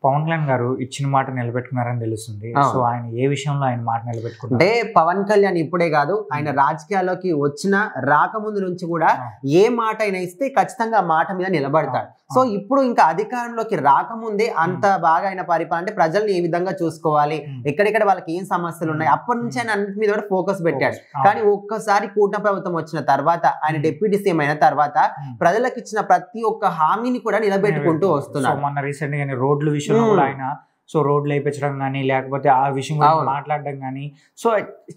పవన్ కళ్యాణ్ గారు ఇచ్చిన మాట నిలబెట్టుకున్నారని తెలుస్తుంది. సో ఆయన ఏ విషయంలో ఆయన మాట నిలబెట్టుకున్నారు అంటే పవన్ కళ్యాణ్ ఇప్పుడే కాదు, ఆయన రాజకీయాల్లోకి వచ్చిన రాకముందు నుంచి కూడా ఏ మాట అయినా ఇస్తే ఖచ్చితంగా ఆ మాట మీద నిలబడతాడు. సో ఇప్పుడు ఇంకా అధికారంలోకి రాకముందే అంత బాగా ఆయన పరిపాలన అంటే ప్రజల్ని ఏ విధంగా చూసుకోవాలి, ఎక్కడెక్కడ వాళ్ళకి ఏం సమస్యలు ఉన్నాయి, అప్పటి నుంచి ఆయన అన్నిటి మీద కూడా ఫోకస్ పెట్టాడు. కానీ ఒక్కసారి కూటమి ప్రభుత్వం వచ్చిన తర్వాత, ఆయన డిప్యూటీ సీఎం అయిన తర్వాత ప్రజలకు ఇచ్చిన ప్రతి ఒక్క హామీని కూడా నిలబెట్టుకుంటూ వస్తున్నారు. మొన్న రీసెంట్ గా రోడ్ల విషయంలో కూడా ఆయన సో రోడ్లు వేయించడం కానీ లేకపోతే ఆ విషయం గురించి మాట్లాడడం కానీ, సో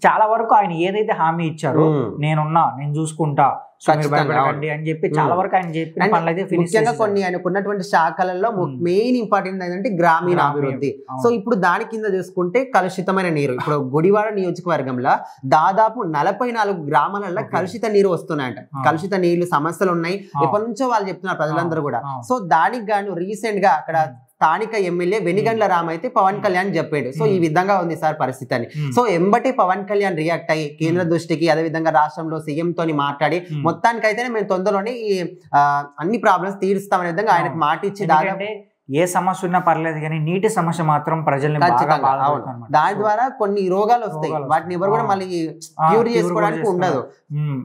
చాలా వరకు ఆయన ఏదైతే హామీ ఇచ్చారో నేనున్నా, నేను చూసుకుంటా అని చెప్పి చాలా వరకు ఆయన చెప్పిన పనులు అయితే ముఖ్యంగా కొన్ని ఆయనకున్నటువంటి శాఖలలో మెయిన్ ఇంపార్టెంట్ ఏంటంటే గ్రామీణ అభివృద్ధి. సో ఇప్పుడు దాని కింద చూసుకుంటే కలుషితమైన నీరు, ఇప్పుడు గుడివాడ నియోజకవర్గంలో దాదాపు 44 గ్రామాలలో కలుషిత నీరు వస్తున్నాయంట. కలుషిత నీళ్లు సమస్యలు ఉన్నాయి, ఎప్పటి నుంచో వాళ్ళు చెప్తున్నారు ప్రజలందరూ కూడా. సో దానికి గాను రీసెంట్ గా అక్కడ స్థానిక ఎమ్మెల్యే వెనిగండ్ల రామ్ అయితే పవన్ కళ్యాణ్ చెప్పాడు. సో ఈ విధంగా ఉంది సార్ పరిస్థితి అని. సో ఎంబటి పవన్ కళ్యాణ్ రియాక్ట్ అయ్యి కేంద్ర దృష్టికి, అదే విధంగా రాష్ట్రంలో సీఎం తోని మాట్లాడి మొత్తానికైతే మేము తొందరలోనే ఈ అన్ని ప్రాబ్లమ్స్ తీరుస్తామనే విధంగా ఆయనకు మాట ఇచ్చి దాదాపు ఏ సమస్య ఉన్నా పర్లేదు కానీ నీటి సమస్య మాత్రం ప్రజల్ని దాని ద్వారా కొన్ని రోగాలు వస్తాయి, వాటిని ఎవరు కూడా మళ్ళీ క్యూర్ చేసుకోవడానికి ఉండదు.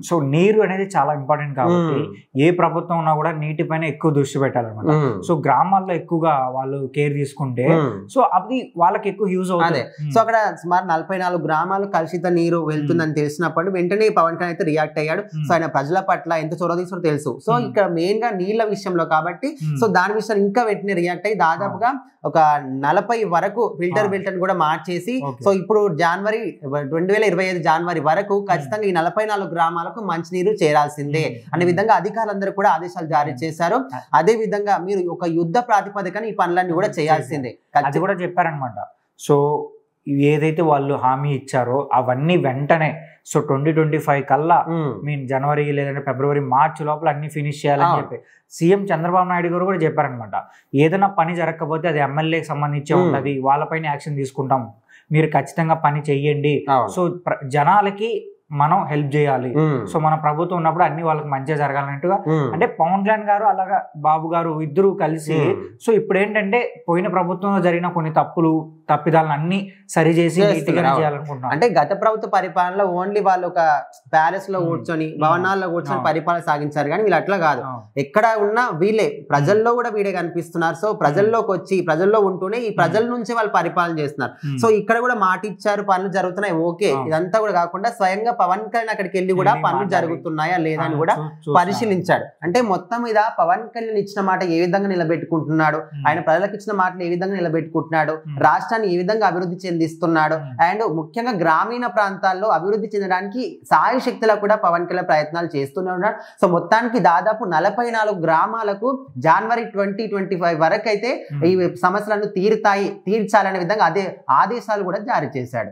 సో నీరు అనేది చాలా ఇంపార్టెంట్ కాబట్టి ఏ ప్రభుత్వం ఉన్నా కూడా నీటి పైన ఎక్కువ దృష్టి పెట్టాలన్నమాట. సో గ్రామాల్లో ఎక్కువగా వాళ్ళు కేర్ తీసుకుంటే సో అది వాళ్ళకి ఎక్కువ యూజ్ అవుతుంది. సో అక్కడ సుమారు 44 గ్రామాలు కలుషిత నీరు వెళ్తుందని తెలిసినప్పుడు వెంటనే పవన్ కళ్యాణ్ అయితే రియాక్ట్ అయ్యాడు. సో ఆయన ప్రజల పట్ల ఎంత చొరవ తీసుకుని తెలుసు. సో ఇక్కడ మెయిన్ గా నీళ్ల విషయంలో కాబట్టి సో దాని విషయం ఇంకా వెంటనే రియాక్ట్ అయ్యి దాదాపుగా ఒక 40 వరకు ఫిల్టర్ కూడా మార్చేసి సో ఇప్పుడు 2025 జనవరి వరకు ఖచ్చితంగా ఈ 44 గ్రామాలకు మంచినీరు చేరాల్సిందే అనే విధంగా అధికారులందరూ కూడా ఆదేశాలు జారీ చేశారు. అదే విధంగా మీరు ఒక యుద్ధ ప్రాతిపదికన ఈ పనులన్నీ కూడా చేయాల్సిందే అది కూడా చెప్పారనమాట. సో ఏదైతే వాళ్ళు హామీ ఇచ్చారో అవన్నీ వెంటనే సో 2025 కల్లా మీన్ జనవరి లేదంటే ఫిబ్రవరి మార్చి లోపల అన్ని ఫినిష్ చేయాలని చెప్పి సీఎం చంద్రబాబు నాయుడు గారు కూడా చెప్పారనమాట. ఏదైనా పని జరగకపోతే అది ఎమ్మెల్యేకి సంబంధించి ఉన్నది, వాళ్ళపైన యాక్షన్ తీసుకుంటాం, మీరు ఖచ్చితంగా పని చెయ్యండి. సో జనాలకి మనం హెల్ప్ చేయాలి. సో మన ప్రభుత్వం ఉన్నప్పుడు అన్ని వాళ్ళకి మంచిగా జరగాలన్నట్టుగా అంటే పవన్ కళ్యాణ్ గారు అలాగా బాబు గారు ఇద్దరు కలిసి సో ఇప్పుడు ఏంటంటే పోయిన ప్రభుత్వంలో జరిగిన కొన్ని తప్పిదాలను అన్ని సరిచేసి చేయాలనుకుంటున్నాం. అంటే గత ప్రభుత్వ పరిపాలనలో ఓన్లీ వాళ్ళు ఒక ప్యాలెస్ లో కూర్చొని భవనాల్లో కూర్చొని పరిపాలన సాగించారు, కానీ వీళ్ళు అట్లా కాదు. ఎక్కడ ఉన్నా వీళ్ళే ప్రజల్లో కూడా వీడే కనిపిస్తున్నారు. సో ప్రజల్లోకి వచ్చి ప్రజల్లో ఉంటూనే ఈ ప్రజల నుంచి వాళ్ళు పరిపాలన చేస్తున్నారు. సో ఇక్కడ కూడా మాట ఇచ్చారు, పనులు జరుగుతున్నాయి, ఓకే. ఇదంతా కూడా కాకుండా స్వయంగా పవన్ కళ్యాణ్ అక్కడికి వెళ్ళి కూడా పనులు జరుగుతున్నాయా లేదా అని కూడా పరిశీలించాడు. అంటే మొత్తం మీద పవన్ కళ్యాణ్ ఇచ్చిన మాట ఏ విధంగా నిలబెట్టుకుంటున్నాడు, ఆయన ప్రజలకు ఇచ్చిన మాటలు ఏ విధంగా నిలబెట్టుకుంటున్నాడు, రాష్ట్రాన్ని ఏ విధంగా అభివృద్ధి చెందిస్తున్నాడు, అండ్ ముఖ్యంగా గ్రామీణ ప్రాంతాల్లో అభివృద్ధి చెందడానికి సాయశక్తిలో కూడా పవన్ కళ్యాణ్ ప్రయత్నాలు చేస్తూనే ఉన్నాడు. సో మొత్తానికి దాదాపు 44 గ్రామాలకు జనవరి 2025 వరకు అయితే ఈ సమస్యలను తీర్చాలనే విధంగా అదే ఆదేశాలు కూడా జారీ చేశాడు.